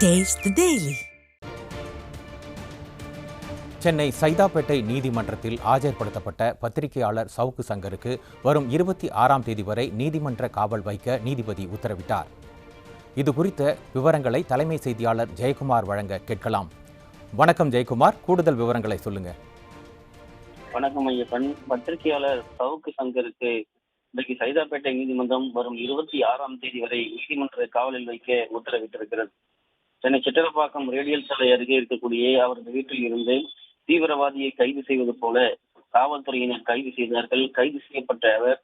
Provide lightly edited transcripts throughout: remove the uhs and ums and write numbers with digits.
Taste the Daily. Chennai Saidapet நீதிமன்றத்தில் ஆஜர்படுத்தப்பட்ட பத்திரிகையாளர் சவுக்கு சங்கருக்கு வரும் 26ஆம் தேதி வரை நீதிமன்ற காவல் வைக்க நீதிபதி உத்தரவிட்டார். இது குறித்த விவரங்களை தலைமை செய்தியாளர் ஜெயக்குமார் வழங்க கேட்கலாம். வணக்கம் ஜெயக்குமார், கூடுதல் விவரங்களை சொல்லுங்க. வணக்கம் ஐயப்பன். பத்திரிகையாளர் சவுக்கு சங்கருக்கு இன்றைக்கு சைதாப்பேட்டை நீதிமன்றம் வரும் 26ஆம் தேதி வரை நீதிமன்ற காவலில் வைக்க உத்தரவிட்டிருக்கிறது. சென்னை சிட்டரப்பாக்கம் ரேடியல் சாலை அருகே இருக்கக்கூடிய அவரது வீட்டில் இருந்து தீவிரவாதியை கைது செய்வது போல காவல்துறையினர் கைது செய்தார்கள். கைது செய்யப்பட்ட அவர்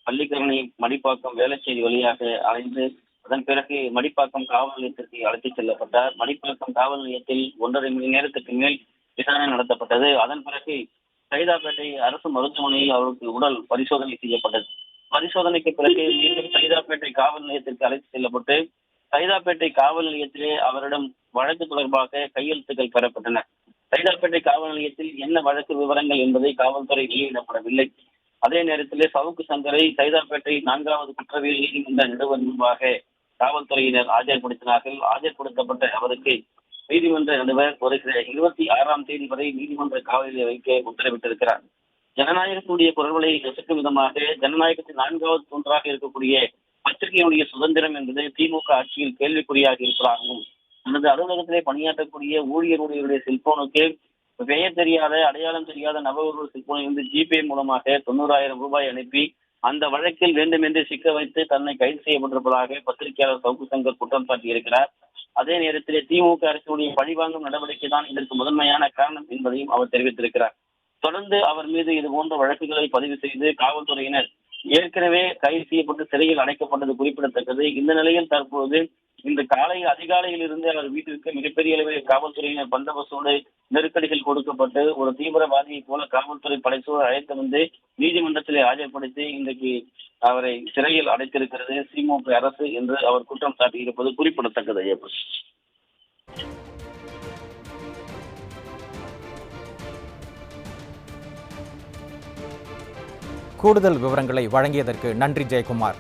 பள்ளிக்கரணை மடிப்பாக்கம் வேளச்சேரி வழியாக அலைந்து அதன் பிறகு மடிப்பாக்கம் காவல் நிலையத்திற்கு அழைத்துச் செல்லப்பட்டார். மடிப்பாக்கம் காவல் நிலையத்தில் 1.5 மணி நேரத்துக்கு மேல் விசாரணை நடத்தப்பட்டது. அதன் பிறகு சைதாப்பேட்டை அரசு மருத்துவமனையில் அவருக்கு உடல் பரிசோதனை செய்யப்பட்டது. பரிசோதனைக்கு பிறகு மீண்டும் சைதாப்பேட்டை காவல் நிலையத்திற்கு அழைத்து செல்லப்பட்டு சைதாப்பேட்டை காவல் நிலையத்திலே அவரிடம் வழக்கு தொடர்பாக கையெழுத்துக்கள் பெறப்பட்டன. சைதாப்பேட்டை காவல் நிலையத்தில் என்ன வழக்கு விவரங்கள் என்பதை காவல்துறை வெளியிடப்படவில்லை. அதே நேரத்திலே சவுக்கு சங்கரை சைதாப்பேட்டை 4வது குற்றவியல் நீதிமன்ற நடுவர் முன்பாக காவல்துறையினர் ஆஜர்படுத்தினார்கள். ஆஜர்படுத்தப்பட்ட அவருக்கு நீதிமன்ற நடுவர் வருகிற 26ஆம் தேதி வரை நீதிமன்ற காவலில் வைக்க உத்தரவிட்டிருக்கிறார். ஜனநாயகத்துடைய குரல்களை ரசிக்கும் விதமாக ஜனநாயகத்தின் 4வது தூண்றாக இருக்கக்கூடிய பத்திரிகையுடைய சுதந்திரம் என்பது திமுக ஆட்சியில் கேள்விக்குறியாக இருப்பதாகவும் எனது அலுவலகத்திலே பணியாற்றக்கூடிய ஊழியர்களுடைய செல்போனுக்கு பெயர் தெரியாத அடையாளம் தெரியாத நபர்கள் செல்போனை ஜிபே மூலமாக 90,000 ரூபாய் அனுப்பி அந்த வழக்கில் வேண்டுமென்றே சிக்க வைத்து தன்னை கைது செய்யப்பட்டிருப்பதாக பத்திரிகையாளர் சவுக்கு சங்கர் குற்றம் சாட்டியிருக்கிறார். அதே நேரத்திலே திமுக அரசுடைய பழிவாங்கும் நடவடிக்கை தான் இதற்கு முதன்மையான காரணம் என்பதையும் அவர் தெரிவித்திருக்கிறார். தொடர்ந்து அவர் மீது இது போன்ற வழக்குகளை பதிவு செய்து காவல்துறையினர் ஏற்கனவே கைது செய்யப்பட்டு சிறையில் அடைக்கப்பட்டது குறிப்பிடத்தக்கது. இந்த நிலையில் தற்போது இன்று அதிகாலையில் இருந்து அவர் வீட்டிற்கு மிகப்பெரிய அளவில் காவல்துறையினர் பந்தோபஸ்தோடு நெருக்கடிகள் கொடுக்கப்பட்டு ஒரு தீவிரவாதியை போல காவல்துறை படைசூழல் அழைத்து வந்து நீதிமன்றத்திலே ஆஜர்படுத்தி இன்றைக்கு அவரை சிறையில் அடைத்திருக்கிறது திமுக அரசு என்று அவர் குற்றம் சாட்டியிருப்பது குறிப்பிடத்தக்கது. ஐயப்பன், கூடுதல் விவரங்களை வழங்கியதற்கு நன்றி ஜெயக்குமார்.